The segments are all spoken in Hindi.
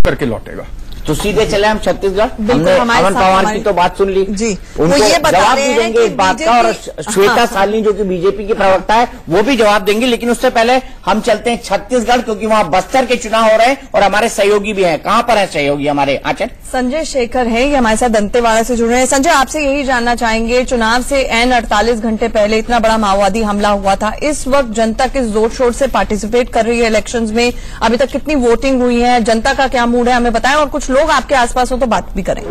करके लौटेगा। तो सीधे चले हम छत्तीसगढ़। हमने अमन पवार की तो बात सुन ली जी, उनको वो ये बता जवाब रहे भी हैं देंगे इस बात का, और श्वेता सालनी जो कि बीजेपी की प्रवक्ता है वो भी जवाब देंगी। लेकिन उससे पहले हम चलते हैं छत्तीसगढ़, क्योंकि वहां बस्तर के चुनाव हो रहे हैं और हमारे सहयोगी भी हैं। कहां पर है सहयोगी हमारे? आचर संजय शेखर है, ये हमारे साथ दंतेवाड़ा से जुड़ रहे हैं। संजय, आपसे यही जानना चाहेंगे, चुनाव से एन 48 घंटे पहले इतना बड़ा माओवादी हमला हुआ था, इस वक्त जनता किस जोर शोर से पार्टिसिपेट कर रही है इलेक्शंस में? अभी तक कितनी वोटिंग हुई है, जनता का क्या मूड है, हमें बताएं। और कुछ लोग आपके आसपास हो तो बात भी करें।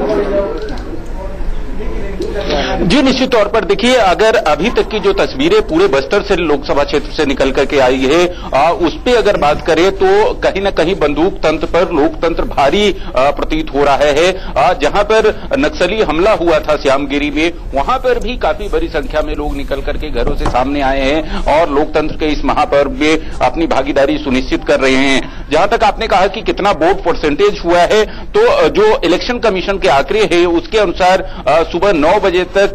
जी निश्चित तौर पर देखिए, अगर अभी तक की जो तस्वीरें पूरे बस्तर से लोकसभा क्षेत्र से निकल करके आई है उस पे अगर बात करें तो कहीं न कहीं बंदूक तंत्र पर लोकतंत्र भारी प्रतीत हो रहा है। जहां पर नक्सली हमला हुआ था श्यामगिरी में, वहां पर भी काफी बड़ी संख्या में लोग निकल करके घरों से सामने आए हैं और लोकतंत्र के इस महापर्व में अपनी भागीदारी सुनिश्चित कर रहे हैं। जहां तक आपने कहा कि कितना वोट परसेंटेज हुआ है, तो जो इलेक्शन कमीशन के आंकड़े हैं उसके अनुसार सुबह 9 बजे तक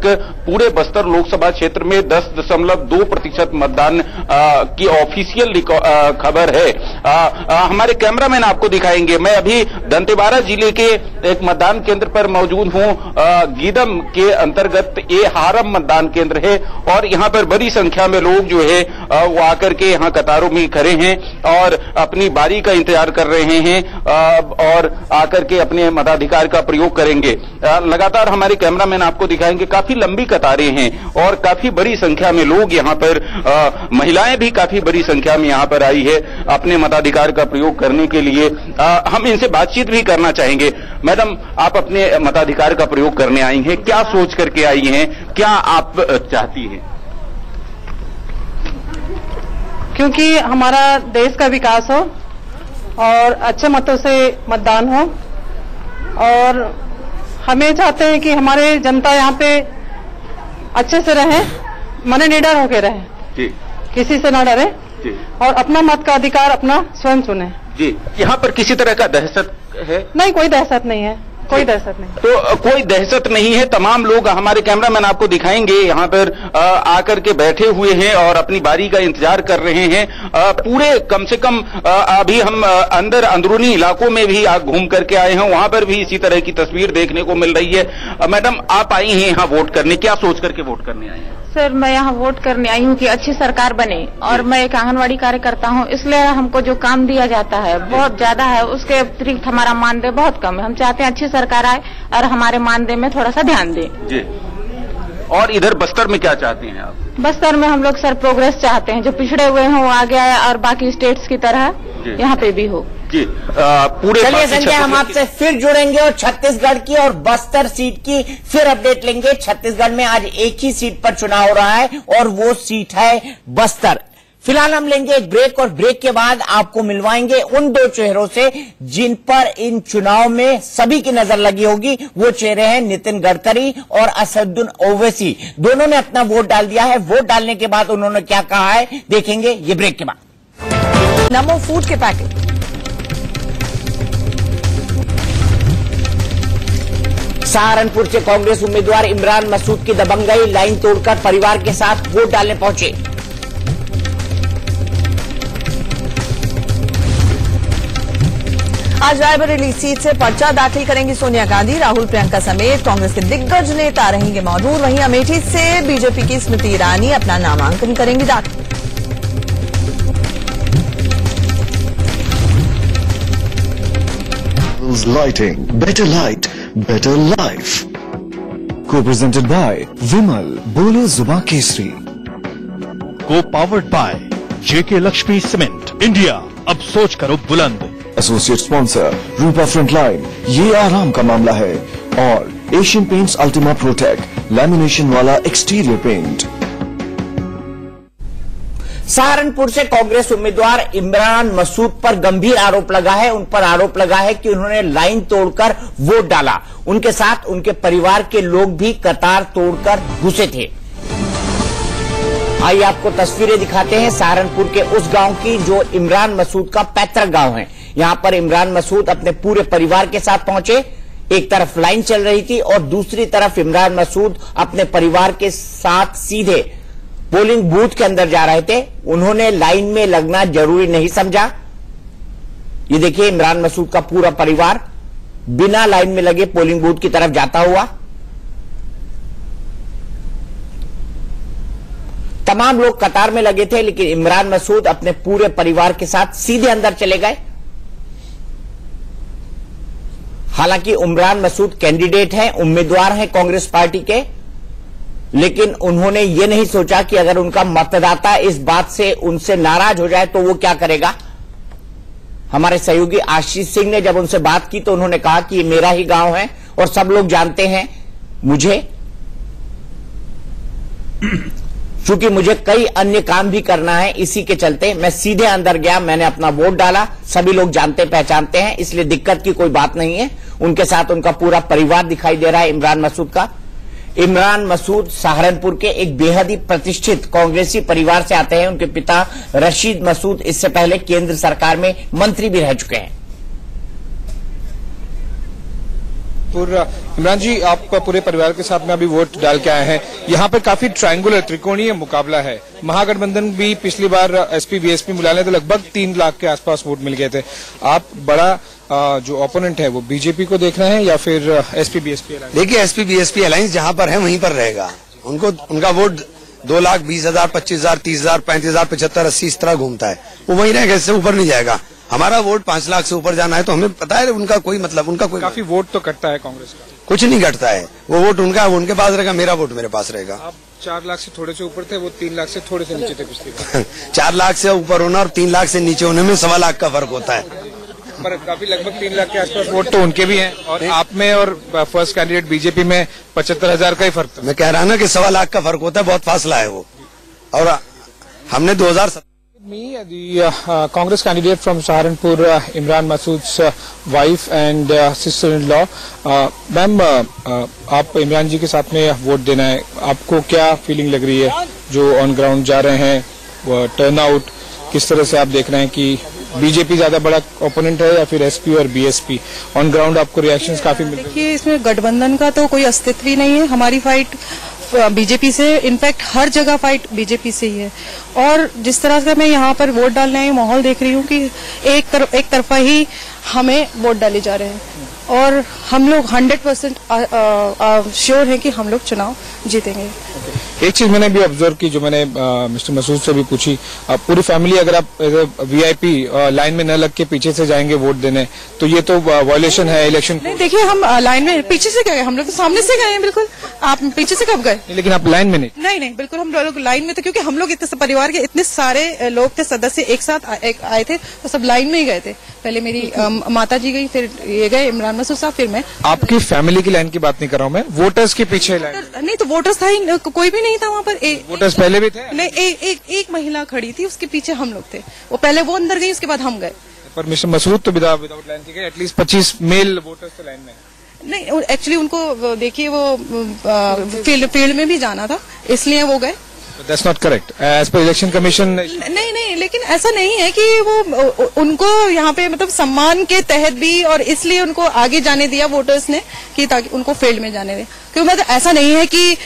पूरे बस्तर लोकसभा क्षेत्र में 10.2% मतदान की ऑफिशियल खबर है। हमारे कैमरामैन आपको दिखाएंगे। मैं अभी दंतेवाड़ा जिले के एक मतदान केंद्र पर मौजूद हूं। गीदम के अंतर्गत ये हारम मतदान केंद्र है और यहां पर बड़ी संख्या में लोग जो है वो आकर के यहां कतारों में खड़े हैं और अपनी बारी का इंतजार कर रहे हैं और आकर के अपने मताधिकार का प्रयोग करेंगे। लगातार हमारे कैमरामैन आपको दिखाएंगे, काफी लंबी कतारें हैं और काफी बड़ी संख्या में लोग यहां पर, महिलाएं भी काफी बड़ी संख्या में यहां पर आई है अपने मताधिकार का प्रयोग करने के लिए। हम इनसे बातचीत भी करना चाहेंगे। मैडम, आप अपने मताधिकार का प्रयोग करने आई हैं, क्या सोच करके आई हैं, क्या आप चाहती हैं? क्योंकि हमारा देश का विकास हो और अच्छे मतों से मतदान हो, और हमें चाहते हैं कि हमारे जनता यहाँ पे अच्छे से रहे, मने निडर होके रहे जी, किसी से ना डरे जी, और अपना मत का अधिकार अपना स्वयं चुने जी। यहाँ पर किसी तरह का दहशत है? नहीं, कोई दहशत नहीं है, कोई दहशत नहीं। तो कोई दहशत नहीं है। तमाम लोग, हमारे कैमरामैन आपको दिखाएंगे, यहाँ पर आकर के बैठे हुए हैं और अपनी बारी का इंतजार कर रहे हैं। पूरे कम से कम अभी हम अंदर अंदरूनी इलाकों में भी घूम करके आए हैं, वहां पर भी इसी तरह की तस्वीर देखने को मिल रही है। मैडम, आप आई हैं यहाँ वोट करने, क्या सोच करके वोट करने आई हैं? सर, मैं यहाँ वोट करने आई हूँ कि अच्छी सरकार बने, और मैं एक आंगनवाड़ी कार्यकर्ता हूँ, इसलिए हमको जो काम दिया जाता है बहुत ज्यादा है, उसके अतिरिक्त हमारा मानदेय बहुत कम है। हम चाहते हैं अच्छी सरकार आए और हमारे मानदेय में थोड़ा सा ध्यान दे जी। और इधर बस्तर में क्या चाहते हैं आप? बस्तर में हम लोग सर प्रोग्रेस चाहते हैं, जो पिछड़े हुए हैं वो आगे आए और बाकी स्टेट्स की तरह यहाँ पे भी हो जी। पूरे चलिए संजय, हम आपसे फिर जुड़ेंगे और छत्तीसगढ़ की और बस्तर सीट की फिर अपडेट लेंगे। छत्तीसगढ़ में आज एक ही सीट पर चुनाव हो रहा है और वो सीट है बस्तर। फिलहाल हम लेंगे एक ब्रेक और ब्रेक के बाद आपको मिलवाएंगे उन दो चेहरों से जिन पर इन चुनाव में सभी की नजर लगी होगी। वो चेहरे हैं नितिन गडकरी और असदुद्दीन ओवैसी। दोनों ने अपना वोट डाल दिया है। वोट डालने के बाद उन्होंने क्या कहा है, देखेंगे ये ब्रेक के बाद। नमो फूड के पैकेट। सहारनपुर से कांग्रेस उम्मीदवार इमरान मसूद की दबंगई, लाइन तोड़कर परिवार के साथ वोट डालने पहुंचे। आज रायबरेली सीट से पर्चा दाखिल करेंगी सोनिया गांधी। राहुल, प्रियंका समेत कांग्रेस के दिग्गज नेता रहेंगे मौजूद। वहीं अमेठी से बीजेपी की स्मृति ईरानी अपना नामांकन करेंगी दाखिल। Lighting, better light, better life. Co-presented by Vimal, Bole Zuba Kesri. Co-powered by JK Lakshmi Cement. India, अब सोच करो बुलंद। Associate sponsor Rupa Frontline, ये आराम का मामला है, और Asian Paints Ultima Protect, lamination वाला एक्सटीरियर पेंट। सहारनपुर से कांग्रेस उम्मीदवार इमरान मसूद पर गंभीर आरोप लगा है। उन पर आरोप लगा है कि उन्होंने लाइन तोड़कर वोट डाला। उनके साथ उनके परिवार के लोग भी कतार तोड़कर घुसे थे। आइए आपको तस्वीरें दिखाते हैं सहारनपुर के उस गांव की जो इमरान मसूद का पैतृक गांव है। यहां पर इमरान मसूद अपने पूरे परिवार के साथ पहुंचे। एक तरफ लाइन चल रही थी और दूसरी तरफ इमरान मसूद अपने परिवार के साथ सीधे पोलिंग बूथ के अंदर जा रहे थे। उन्होंने लाइन में लगना जरूरी नहीं समझा। ये देखिए इमरान मसूद का पूरा परिवार बिना लाइन में लगे पोलिंग बूथ की तरफ जाता हुआ। तमाम लोग कतार में लगे थे, लेकिन इमरान मसूद अपने पूरे परिवार के साथ सीधे अंदर चले गए। हालांकि इमरान मसूद कैंडिडेट हैं, उम्मीदवार हैं कांग्रेस पार्टी के, लेकिन उन्होंने ये नहीं सोचा कि अगर उनका मतदाता इस बात से उनसे नाराज हो जाए तो वो क्या करेगा। हमारे सहयोगी आशीष सिंह ने जब उनसे बात की तो उन्होंने कहा कि ये मेरा ही गांव है और सब लोग जानते हैं मुझे, चूंकि मुझे कई अन्य काम भी करना है, इसी के चलते मैं सीधे अंदर गया, मैंने अपना वोट डाला। सभी लोग जानते पहचानते हैं, इसलिए दिक्कत की कोई बात नहीं है। उनके साथ उनका पूरा परिवार दिखाई दे रहा है इमरान मसूद का। इमरान मसूद सहारनपुर के एक बेहद ही प्रतिष्ठित कांग्रेसी परिवार से आते हैं। उनके पिता रशीद मसूद इससे पहले केंद्र सरकार में मंत्री भी रह चुके हैं। इमरान जी, आप पूरे परिवार के साथ में अभी वोट डाल के आए हैं। यहाँ पे काफी ट्रायंगुलर त्रिकोणीय मुकाबला है। महागठबंधन भी पिछली बार एसपी बीएसपी मिलाने तो लगभग 3 लाख के आसपास वोट मिल गए थे। आप बड़ा जो ओपोनेंट है वो बीजेपी को देख रहे हैं या फिर एसपी बीएसपी अलायंस? देखिए, एसपी बीएसपी अलायंस जहाँ पर है वहीं पर रहेगा। उनका वोट 2,20,000, 25,000, 30,000, 35,000, 75, 80 इस तरह घूमता है, वो वहीं रहेगा, इससे ऊपर नहीं जाएगा। हमारा वोट 5 लाख से ऊपर जाना है तो हमें पता है उनका कोई मतलब, उनका कोई काफी वोट तो कटता है कांग्रेस का। कुछ नहीं कटता है, वो वोट उनका उनके पास रहेगा, मेरा वोट मेरे पास रहेगा। आप 4 लाख से थोड़े से ऊपर थे, वो 3 लाख से थोड़े से नीचे थे पिछली बार। 4 लाख से ऊपर होना और 3 लाख से नीचे होने में 1.25 लाख का फर्क होता है। पर काफी लगभग 3 लाख के आसपास वोट तो उनके भी हैं और आप में और फर्स्ट कैंडिडेट बीजेपी में 75,000 का ही फर्क था। मैं कह रहा ना कि 1.25 लाख का फर्क होता है, बहुत फासला है वो। और हमने 2017 Me, the Congress candidate from Saharanpur, Imran Masood's wife and sister-in-law. Ma'am, आप इमरान जी के साथ में वोट देना है, आपको क्या फीलिंग लग रही है जो ऑन ग्राउंड जा रहे हैं, वो टर्नआउट किस तरह से आप देख रहे हैं कि बीजेपी ज्यादा बड़ा ओपोनेंट है या फिर एसपी और बीएसपी? ऑन ग्राउंड आपको रिएक्शंस काफी मिल रहे हैं। देखिए, इसमें गठबंधन का तो कोई अस्तित्व ही नहीं है। हमारी फाइट बीजेपी से, इनफैक्ट हर जगह फाइट बीजेपी से ही है। और जिस तरह से मैं यहाँ पर वोट डालने आई माहौल देख रही हूँ कि एक तरफा ही हमें वोट डाले जा रहे हैं और हम लोग 100% श्योर हैं कि हम लोग चुनाव जीतेंगे। एक चीज मैंने भी ऑब्जर्व की, जो मैंने मिस्टर मसूद से भी पूछी, पूरी फैमिली अगर आप वीआईपी लाइन में न लग के पीछे से जाएंगे वोट देने तो ये तो वायलेशन है इलेक्शन। नहीं, देखिए, हम लाइन में पीछे से गए, हम लोग तो सामने से गए हैं। बिल्कुल, आप पीछे से कब गए? लेकिन आप लाइन में नहीं। नहीं, बिल्कुल हम लोग लाइन में थे, क्योंकि हम लोग इतने परिवार के इतने सारे लोग थे, सदस्य एक साथ आए थे, तो सब लाइन में ही गए थे। पहले मेरी माता जी गई, फिर ये गए इमरान मसूद साहब, फिर मैं। आपकी फैमिली की लाइन की बात नहीं कर रहा हूँ मैं, वोटर्स के पीछे लाइन। नहीं, तो वोटर्स था ही कोई भी नहीं था वहाँ पर। वोटर्स पहले भी थे? नहीं, एक महिला खड़ी थी, उसके पीछे हम लोग थे। वो पहले वो अंदर गई, उसके बाद हम गए। पर मिस्टर मसूद तो विदाउट लाइन के गए, एटलीस्ट 25 मेल वोटर्स तो लाइन में। नहीं, एक्चुअली उनको देखिए वो फील्ड में भी जाना था, इसलिए वो गए। That's not correct. As per election commission. नहीं, लेकिन ऐसा नहीं है कि वो उनको यहाँ पे मतलब सम्मान के तहत भी, और इसलिए उनको आगे जाने दिया वोटर्स ने कि ताकि उनको फील्ड में जाने दे, क्योंकि मतलब ऐसा नहीं है कि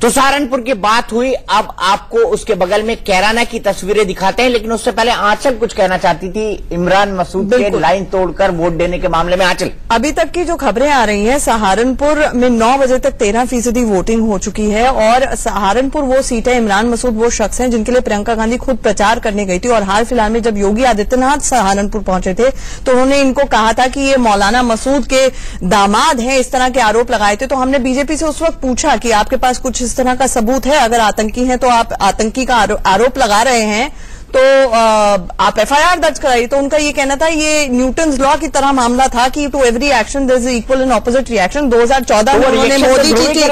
तो सहारनपुर की बात हुई। अब आपको उसके बगल में कैराना की तस्वीरें दिखाते हैं, लेकिन उससे पहले आंचल कुछ कहना चाहती थी इमरान मसूद के लाइन तोड़कर वोट देने के मामले में। आंचल, अभी तक की जो खबरें आ रही हैं, सहारनपुर में 9 बजे तक 13% वोटिंग हो चुकी है और सहारनपुर वो सीट है, इमरान मसूद वो शख्स हैं जिनके लिए प्रियंका गांधी खुद प्रचार करने गई थी। और हाल फिलहाल में जब योगी आदित्यनाथ सहारनपुर पहुंचे थे तो उन्होंने इनको कहा था कि ये मौलाना मसूद के दामाद हैं, इस तरह के आरोप लगाए थे। तो हमने बीजेपी से उस वक्त पूछा कि आपके पास कुछ इस तरह का सबूत है? अगर आतंकी हैं तो आप आतंकी का आरोप लगा रहे हैं तो आप एफआईआर दर्ज कराइए। तो उनका ये कहना था ये न्यूटन्स लॉ की तरह मामला था कि to every action there is equal and opposite reaction. 2014 में उन्होंने मोदी जी की,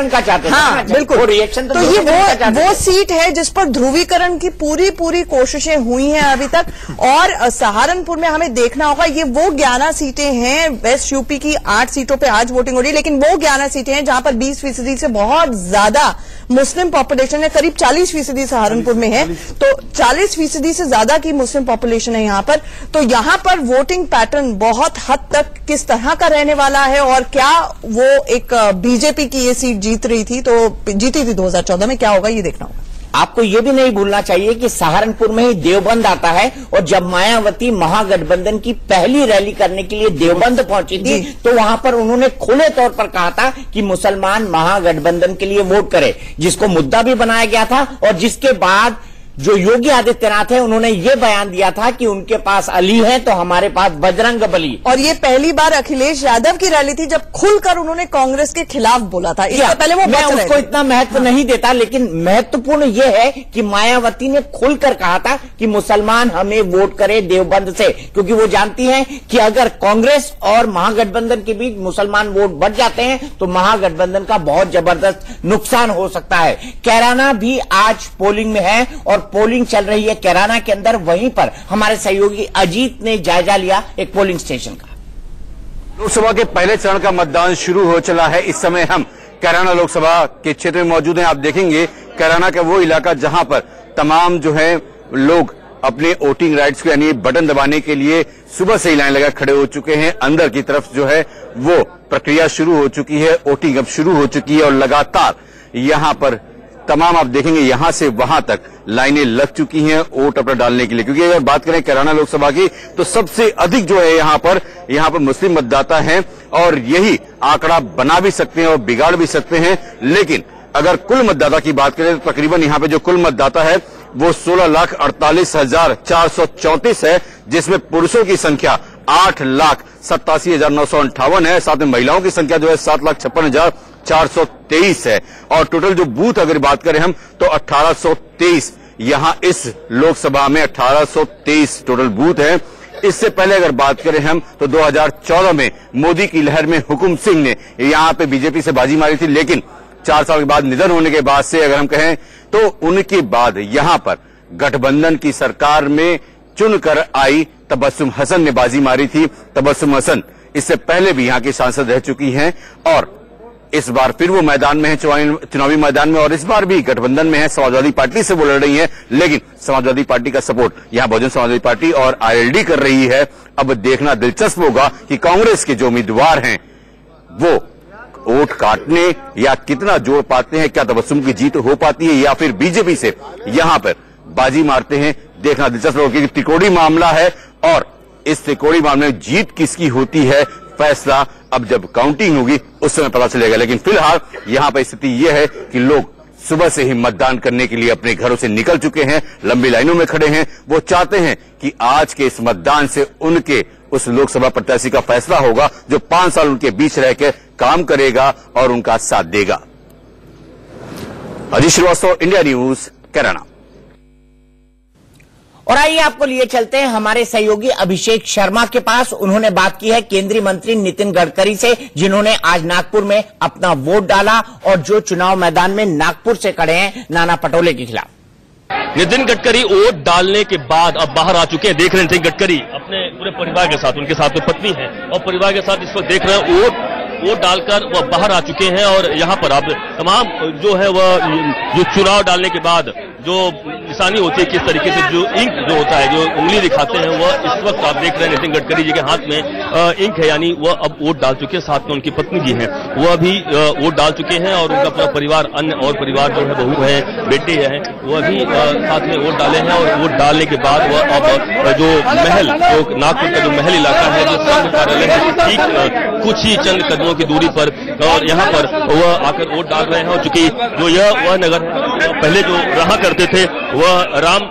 हाँ बिल्कुल, रिएक्शन तो ये वो सीट है जिस पर ध्रुवीकरण की पूरी कोशिशें हुई हैं अभी तक। और सहारनपुर में हमें देखना होगा, ये वो 11 सीटें हैं, वेस्ट यूपी की 8 सीटों पर आज वोटिंग हो रही है, लेकिन वो 11 सीटें हैं जहां पर 20% से बहुत ज्यादा मुस्लिम पॉपुलेशन है, करीब 40% सहारनपुर में है। तो 40% से ज्यादा की मुस्लिम पॉपुलेशन है यहाँ पर। तो यहाँ पर वोटिंग पैटर्न बहुत हद तक किस तरह का रहने वाला है और क्या वो एक बीजेपी की ये सीट जीत रही थी, तो जीती थी 2014 में, क्या होगा ये देखना होगा। आपको ये भी नहीं भूलना चाहिए कि सहारनपुर में ही देवबंद आता है, और जब मायावती महागठबंधन की पहली रैली करने के लिए देवबंद पहुंची थी तो वहां पर उन्होंने खुले तौर पर कहा था कि मुसलमान महागठबंधन के लिए वोट करे, जिसको मुद्दा भी बनाया गया था। और जिसके बाद जो योगी आदित्यनाथ है उन्होंने ये बयान दिया था कि उनके पास अली है तो हमारे पास बजरंग बली। और ये पहली बार अखिलेश यादव की रैली थी जब खुलकर उन्होंने कांग्रेस के खिलाफ बोला था। इससे पहले वो मैं उसको इतना महत्व नहीं देता, लेकिन महत्वपूर्ण ये है कि मायावती ने खुलकर कहा था कि मुसलमान हमें वोट करे देवबंद से, क्योंकि वो जानती हैं कि अगर कांग्रेस और महागठबंधन के बीच मुसलमान वोट बढ़ जाते हैं तो महागठबंधन का बहुत जबरदस्त नुकसान हो सकता है। कैराना भी आज पोलिंग में है और पोलिंग चल रही है कैराना के अंदर। वहीं पर हमारे सहयोगी अजीत ने जायजा लिया एक पोलिंग स्टेशन का। लोकसभा के पहले चरण का मतदान शुरू हो चला है। इस समय हम कैराना लोकसभा के क्षेत्र में मौजूद हैं। आप देखेंगे कैराना का वो इलाका जहां पर तमाम जो है लोग अपने वोटिंग राइट्स को यानी बटन दबाने के लिए सुबह से ही लाइन लगा खड़े हो चुके हैं। अंदर की तरफ जो है वो प्रक्रिया शुरू हो चुकी है, वोटिंग अब शुरू हो चुकी है और लगातार यहां पर तमाम आप देखेंगे यहां से वहां तक लाइनें लग चुकी हैं वोट अपना डालने के लिए। क्योंकि अगर बात करें कैराना लोकसभा की तो सबसे अधिक जो है यहां पर मुस्लिम मतदाता हैं और यही आंकड़ा बना भी सकते हैं और बिगाड़ भी सकते हैं। लेकिन अगर कुल मतदाता की बात करें तो तकरीबन यहां पे जो कुल मतदाता है वो 16,48,434 है, जिसमें पुरुषों की संख्या 8,87,958 है। साथ में महिलाओं की संख्या जो है 7,56,423 है। और टोटल जो बूथ अगर बात करें हम तो 1823 यहां इस लोकसभा में 1823 टोटल बूथ है। इससे पहले अगर बात करें हम तो 2014 में मोदी की लहर में हुकुम सिंह ने यहां पे बीजेपी से बाजी मारी थी, लेकिन 4 साल के बाद निधन होने के बाद से अगर हम कहें तो उनके बाद यहां पर गठबंधन की सरकार में चुनकर आई तबस्सुम हसन ने बाजी मारी थी। तबस्सुम हसन इससे पहले भी यहां की सांसद रह चुकी हैं और इस बार फिर वो मैदान में है, चुनावी मैदान में, और इस बार भी गठबंधन में है। समाजवादी पार्टी से वो लड़ रही है, लेकिन समाजवादी पार्टी का सपोर्ट यहां बहुजन समाजवादी पार्टी और आईएलडी कर रही है। अब देखना दिलचस्प होगा कि कांग्रेस के जो उम्मीदवार हैं वो वोट काटने या कितना जोड़ पाते हैं, क्या तबस्सुम की जीत हो पाती है या फिर बीजेपी से यहां पर बाजी मारते हैं। देखना दिलचस्प होगा कि त्रिकोणीय मामला है और इस त्रिकोणीय मामले में जीत किसकी होती है फैसला अब जब काउंटिंग होगी उस समय पता चलेगा। लेकिन फिलहाल यहां पर स्थिति यह है कि लोग सुबह से ही मतदान करने के लिए अपने घरों से निकल चुके हैं, लंबी लाइनों में खड़े हैं। वो चाहते हैं कि आज के इस मतदान से उनके उस लोकसभा प्रत्याशी का फैसला होगा जो 5 साल उनके बीच रहकर काम करेगा और उनका साथ देगा। Ajit Srivastava, India news, Kairana. और आइए आपको लिए चलते हैं हमारे सहयोगी अभिषेक शर्मा के पास। उन्होंने बात की है केंद्रीय मंत्री नितिन गडकरी से, जिन्होंने आज नागपुर में अपना वोट डाला और जो चुनाव मैदान में नागपुर से खड़े हैं नाना पटोले के खिलाफ। नितिन गडकरी वोट डालने के बाद अब बाहर आ चुके हैं। देख रहे हैं गडकरी अपने पूरे परिवार के साथ, उनके साथ में पत्नी है और परिवार के साथ इस वक्त देख रहे हैं वोट डालकर वह बाहर आ चुके हैं। और यहाँ पर अब तमाम जो है वह जो चुनाव डालने के बाद जो निशानी होती है किस तरीके से जो इंक जो होता है जो उंगली दिखाते हैं वह इस वक्त आप देख रहे हैं नितिन गडकरी जी के हाथ में इंक है, यानी वह अब वोट डाल चुके हैं। साथ में उनकी पत्नी जी हैं वह भी वोट डाल चुके हैं और उनका पूरा परिवार, अन्य और परिवार जो है बहू है, बेटे हैं, वह भी साथ में वोट डाले हैं। और वोट डालने के बाद वह अब जो महल, जो नागपुर का जो महल इलाका है, जो संघ कार्यालय है, ठीक कुछ ही चंद कदमों की दूरी पर और यहाँ पर वह आकर वोट डाल रहे हैं। और चूंकि जो वह नगर पहले जो रहा करते थे वह राम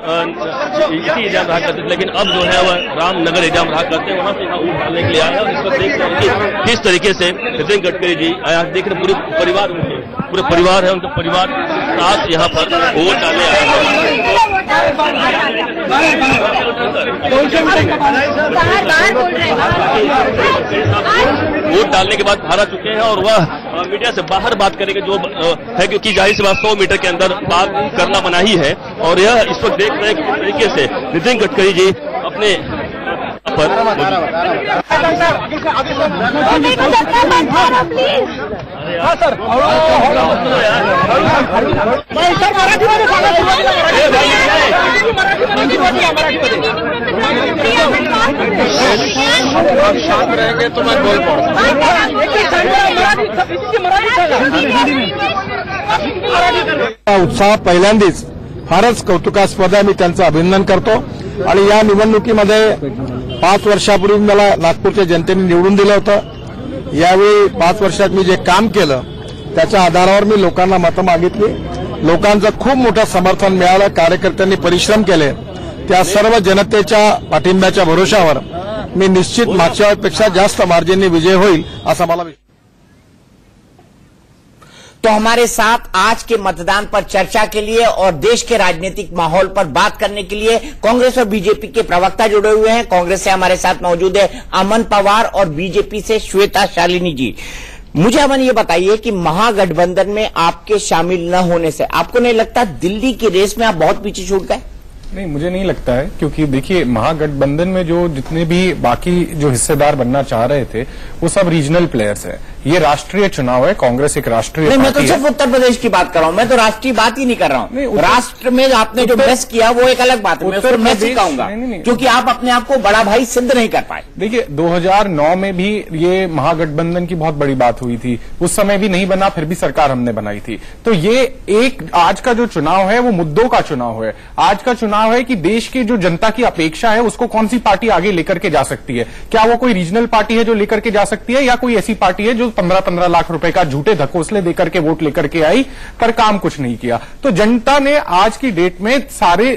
इसी एरिया में रहा करते थे, लेकिन अब जो है वह रामनगर एरिया में रहा करते हैं, वहां से यहाँ वोट डालने के लिए आए हैं। और इस वक्त देख रहे हैं कि किस तरीके से नितिन गडकरी जी देख रहे पूरे परिवार, उनके पूरे परिवार है, उनके परिवार साथ यहाँ पर वोट डालने आए हैं। वोट डालने के बाद बाहर आ चुके हैं और वह मीडिया से बाहर बात करेंगे जो है, क्योंकि जाहिर सी बात 100 मीटर के अंदर बात करना मनाही है। और यह इस वक्त देख रहे हैं किस तरीके से नितिन गडकरी जी अपने पर शांत रहेंगे तो मैं बोल पाऊंगा। उत्साह पहिल्यांदाच फारच कौतुकास्पद आहे. मी त्यांचं अभिनंदन करतो आणि या निवडणुकीमध्ये 5 वर्षापूर्वी मला नागपूरच्या जनतेने निवडून दिलं होतं. यावेळी 5 वर्षात मी जे काम केलं त्याच्या आधारावर मी लोकांना मतं मागितली. लोकांचं खूप मोठं समर्थन मिळालं. कार्यकर्त्यांनी परिश्रम केले. त्या सर्व जनतेच्या पाठिंब्याच्या भरोशावर मी निश्चित मागच्या वेळेपेक्षा जास्त मार्जिनने विजय होईल असा मला विश्वास. तो हमारे साथ आज के मतदान पर चर्चा के लिए और देश के राजनीतिक माहौल पर बात करने के लिए कांग्रेस और बीजेपी के प्रवक्ता जुड़े हुए हैं. कांग्रेस से हमारे साथ मौजूद है अमन पवार और बीजेपी से श्वेता शालिनी जी. मुझे अमन ये बताइए कि महागठबंधन में आपके शामिल न होने से आपको नहीं लगता दिल्ली की रेस में आप बहुत पीछे छूट गए? नहीं, मुझे नहीं लगता है, क्योंकि देखिए महागठबंधन में जो जितने भी बाकी जो हिस्सेदार बनना चाह रहे थे वो सब रीजनल प्लेयर्स हैं. ये राष्ट्रीय चुनाव है. कांग्रेस एक राष्ट्रीय नहीं, मैं तो सिर्फ उत्तर प्रदेश की बात कर रहा हूं. मैं तो राष्ट्रीय बात ही नहीं कर रहा हूं. राष्ट्र में आपने जो मेस किया वो एक अलग बात है. मैं उसको मेस ही कहूंगा, क्योंकि आप अपने आप को बड़ा भाई सिद्ध नहीं कर पाए. देखिए 2009 में भी ये महागठबंधन की बहुत बड़ी बात हुई थी. उस समय भी नहीं बना, फिर भी सरकार हमने बनाई थी. तो ये एक आज का जो चुनाव है वो मुद्दों का चुनाव है. आज का चुनाव है कि देश की जो जनता की अपेक्षा है उसको कौन सी पार्टी आगे लेकर के जा सकती है. क्या वो कोई रीजनल पार्टी है जो लेकर के जा सकती है, या कोई ऐसी पार्टी है जो 15-15 लाख रुपए का झूठे धकोसले देकर के वोट लेकर के आई पर काम कुछ नहीं किया. तो जनता ने आज की डेट में सारे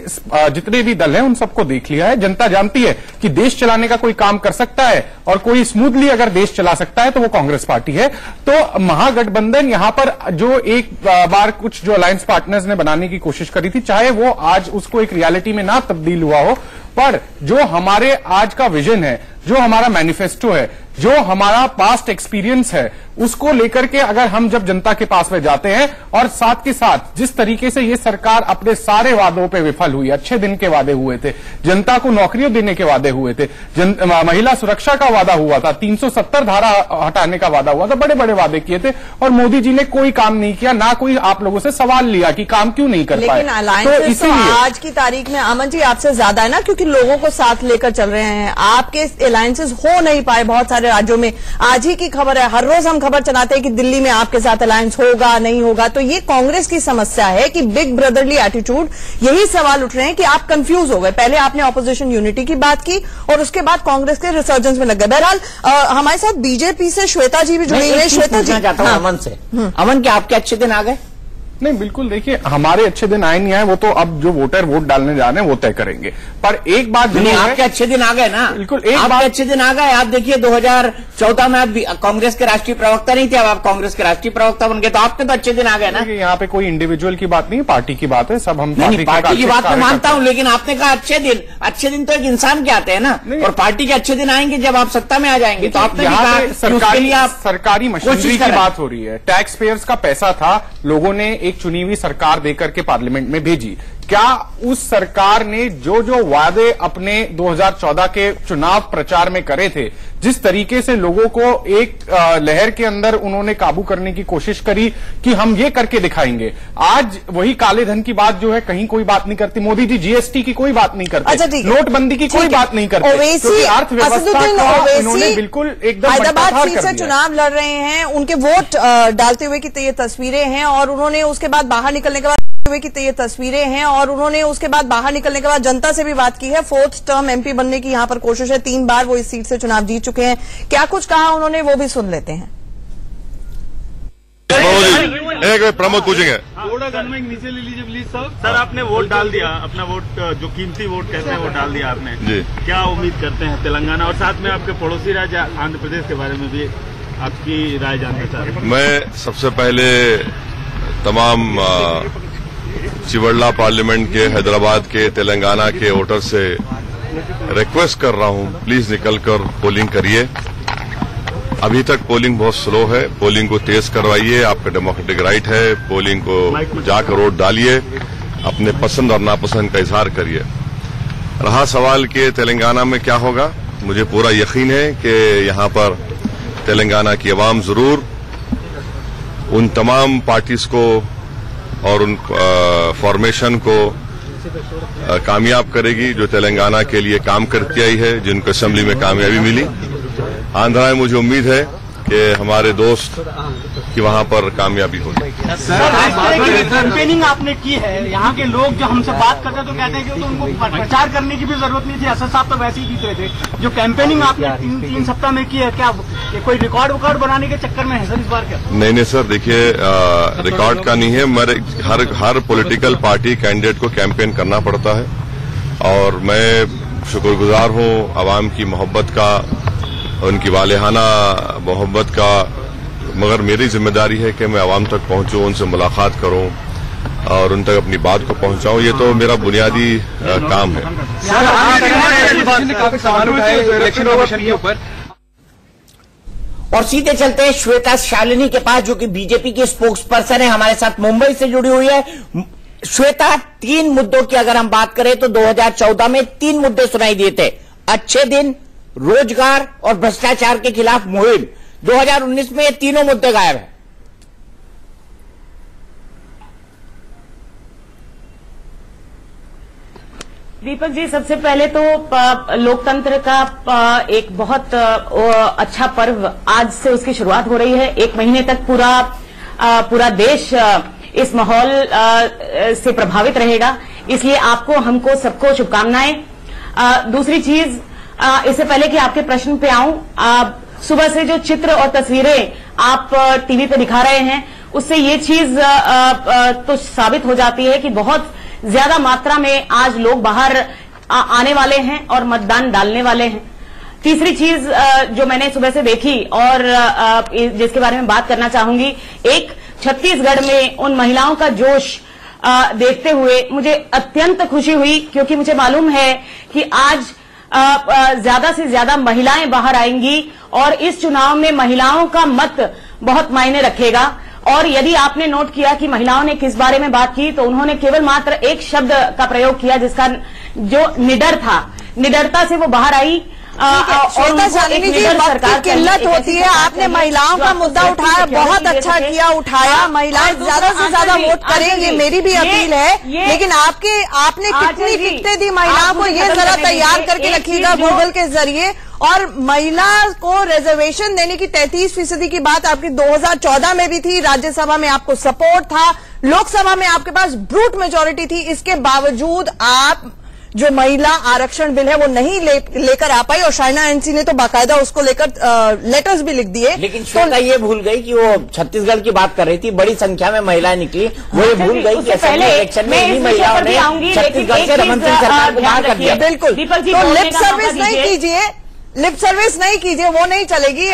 जितने भी दल हैं उन सबको देख लिया है. जनता जानती है कि देश चलाने का कोई काम कर सकता है और कोई स्मूथली अगर देश चला सकता है तो वो कांग्रेस पार्टी है. तो महागठबंधन यहां पर जो एक बार कुछ जो अलायंस पार्टनर्स ने बनाने की कोशिश करी थी, चाहे वो आज उसको एक रियलिटी में ना तब्दील हुआ हो, पर जो हमारे आज का विजन है, जो हमारा मैनिफेस्टो है, जो हमारा पास्ट एक्सपीरियंस है, उसको लेकर के अगर हम जब जनता के पास में जाते हैं और साथ के साथ जिस तरीके से ये सरकार अपने सारे वादों पे विफल हुई, अच्छे दिन के वादे हुए थे, जनता को नौकरियों देने के वादे हुए थे, महिला सुरक्षा का वादा हुआ था, 370 धारा हटाने का वादा हुआ था, बड़े बड़े वादे किए थे और मोदी जी ने कोई काम नहीं किया. ना कोई आप लोगों से सवाल लिया कि काम क्यों नहीं कर पाए. तो इसीलिए आज की तारीख में अमन जी आपसे ज्यादा है ना, क्योंकि लोगों को साथ लेकर चल रहे हैं. आपके अलायंसेस हो नहीं पाए बहुत सारे राज्यों में. आज ही की खबर है, हर रोज हम खबर चलाते हैं कि दिल्ली में आपके साथ अलायंस होगा नहीं होगा. तो ये कांग्रेस की समस्या है कि बिग ब्रदरली एटीट्यूड. यही सवाल उठ रहे हैं कि आप कंफ्यूज हो गए. पहले आपने ऑपोजिशन यूनिटी की बात की और उसके बाद कांग्रेस के रिसर्जेंस में लग गए. बहरहाल हमारे साथ बीजेपी से श्वेता जी भी जुड़ी हुई है. श्वेता जी, अमन से, अमन क्या आपके अच्छे दिन आ गए? नहीं, बिल्कुल. देखिए हमारे अच्छे दिन आए नहीं आए वो तो अब जो वोटर वोट डालने जा रहे हैं वो तय करेंगे. पर एक बात नहीं, आपके अच्छे दिन आ गए ना. बिल्कुल, आपके अच्छे दिन आ गए. आप देखिए 2014 में आप कांग्रेस के राष्ट्रीय प्रवक्ता नहीं थे, अब आप कांग्रेस के राष्ट्रीय प्रवक्ता बन गए, तो आपके तो अच्छे दिन आ गए ना. यहाँ पे कोई इंडिविजुअल की बात नहीं, पार्टी की बात है. सब हम पार्टी की बात मैं मानता हूँ, लेकिन आपने कहा अच्छे दिन. अच्छे दिन तो एक इंसान के आते हैं ना, और पार्टी के अच्छे दिन आएंगे जब आप सत्ता में आ जाएंगे. तो आपने सरकारी मशीनरी की बात हो रही है. टैक्स पेयर्स का पैसा था, लोगों ने एक चुनी हुई सरकार देकर के पार्लियामेंट में भेजी. क्या उस सरकार ने जो जो वादे अपने 2014 के चुनाव प्रचार में करे थे, जिस तरीके से लोगों को एक लहर के अंदर उन्होंने काबू करने की कोशिश करी कि हम ये करके दिखाएंगे, आज वही काले धन की बात जो है कहीं कोई बात नहीं करती. मोदी जी जीएसटी की कोई बात नहीं करते, नोटबंदी की कोई बात नहीं करते. अर्थव्यवस्था का उन्होंने बिल्कुल एकदम हैदराबाद सीट से चुनाव लड़ रहे हैं. उनके वोट डालते हुए की ये तस्वीरें हैं और उन्होंने उसके बाद बाहर निकलने के बाद ये तस्वीरें हैं और उन्होंने उसके बाद बाहर निकलने के बाद जनता से भी बात की है. 4th टर्म एमपी बनने की यहां पर कोशिश है. 3 बार वो इस सीट से चुनाव जीत चुके हैं. क्या कुछ कहा उन्होंने वो भी सुन लेते हैं. एक प्रमोद पूछेंगे. थोड़ा गन नीचे ले लीजिए प्लीज सर. आपने वोट डाल दिया, अपना वोट जो कीमती वोट कहते हैं वो डाल दिया आपने जी. क्या उम्मीद करते हैं तेलंगाना और साथ में आपके पड़ोसी राज्य आंध्र प्रदेश के बारे में भी आपकी राय जानना चाह रहा हूं. मैं सबसे पहले तमाम चिवड़ला पार्लियामेंट के, हैदराबाद के, तेलंगाना के वोटर से रिक्वेस्ट कर रहा हूं, प्लीज निकलकर पोलिंग करिए. अभी तक पोलिंग बहुत स्लो है, पोलिंग को तेज करवाइए. आपका डेमोक्रेटिक राइट है, पोलिंग को जाकर वोट डालिए, अपने पसंद और नापसंद का इजहार करिए. रहा सवाल कि तेलंगाना में क्या होगा, मुझे पूरा यकीन है कि यहां पर तेलंगाना की आवाम जरूर उन तमाम पार्टीज को और उन फॉर्मेशन को कामयाब करेगी जो तेलंगाना के लिए काम करती आई है, जिनको असेंबली में कामयाबी मिली. आंध्रा में मुझे उम्मीद है कि हमारे दोस्त की वहां पर कामयाबी होगी। कैंपेनिंग आपने की है, यहाँ के लोग जो हमसे बात करते हैं तो कहते हैं कि तो उनको प्रचार करने की भी जरूरत नहीं थी, असद साहब तो वैसे ही जीत रहे थे। जो कैंपेनिंग आपने तीन सप्ताह में की है, क्या कोई रिकॉर्ड बनाने के चक्कर में है सर इस बार? क्या नहीं सर, देखिए रिकॉर्ड का नहीं है, मेरे हर पॉलिटिकल पार्टी कैंडिडेट को कैंपेन करना पड़ता है और मैं शुक्रगुजार हूं आवाम की मोहब्बत का, उनकी वालेहाना मोहब्बत का, मगर मेरी जिम्मेदारी है कि मैं आवाम तक पहुंचूं, उनसे मुलाकात करूं और उन तक अपनी बात को पहुंचाऊं। ये तो मेरा बुनियादी काम है। और सीधे चलते हैं श्वेता शालिनी के पास, जो कि बीजेपी की स्पोक्स पर्सन है, हमारे साथ मुंबई से जुड़ी हुई है। श्वेता, 3 मुद्दों की अगर हम बात करें तो 2014 में 3 मुद्दे सुनाई दिए थे, अच्छे दिन, रोजगार और भ्रष्टाचार के खिलाफ मुहिम। 2019 में ये तीनों मुद्दे गायब हैं। दीपक जी, सबसे पहले तो लोकतंत्र का एक बहुत अच्छा पर्व आज से उसकी शुरुआत हो रही है। 1 महीने तक पूरा देश इस माहौल से प्रभावित रहेगा, इसलिए आपको, हमको, सबको शुभकामनाएं। दूसरी चीज, इससे पहले कि आपके प्रश्न पे आऊं, सुबह से जो चित्र और तस्वीरें आप टीवी पे दिखा रहे हैं, उससे ये चीज तो साबित हो जाती है कि बहुत ज्यादा मात्रा में आज लोग बाहर आने वाले हैं और मतदान डालने वाले हैं। तीसरी चीज जो मैंने सुबह से देखी और जिसके बारे में बात करना चाहूंगी, एक छत्तीसगढ़ में उन महिलाओं का जोश देखते हुए मुझे अत्यंत खुशी हुई, क्योंकि मुझे मालूम है कि आज ज्यादा से ज्यादा महिलाएं बाहर आएंगी और इस चुनाव में महिलाओं का मत बहुत मायने रखेगा। और यदि आपने नोट किया कि महिलाओं ने किस बारे में बात की, तो उन्होंने केवल मात्र एक शब्द का प्रयोग किया, जिसका जो निडर था, निडरता से वो बाहर आई। श्वेता शालिनी जी, वक्त की किल्लत होती है, आपने महिलाओं का मुद्दा उठाया, बहुत अच्छा किया उठाया, महिलाएं ज्यादा से ज्यादा वोट करें, ये मेरी भी अपील है। लेकिन आपने कितनी टिकटें दी महिलाओं को, ये जरा तैयार करके रखिएगा गूगल के जरिए। और महिला को रिजर्वेशन देने की 33% की बात आपकी 2014 में भी थी, राज्यसभा में आपको सपोर्ट था, लोकसभा में आपके पास ब्रूट मेजोरिटी थी, इसके बावजूद आप जो महिला आरक्षण बिल है वो नहीं लेकर आ पाई। और शाइना एनसी ने तो बाकायदा उसको लेकर लेटर्स भी लिख दिए। लेकिन श्वेता ये भूल गई कि वो छत्तीसगढ़ की बात कर रही थी, बड़ी संख्या में महिलाएं निकली, वो ये भूल गई कि असेंबली इलेक्शन में इन्हीं महिलाओं ने छत्तीसगढ़ से रमन सिंह सरकार को बाहर कर दिया। बिल्कुल, तो लिप सर्विस नहीं कीजिए, लिप सर्विस नहीं कीजिए, वो नहीं चलेगी।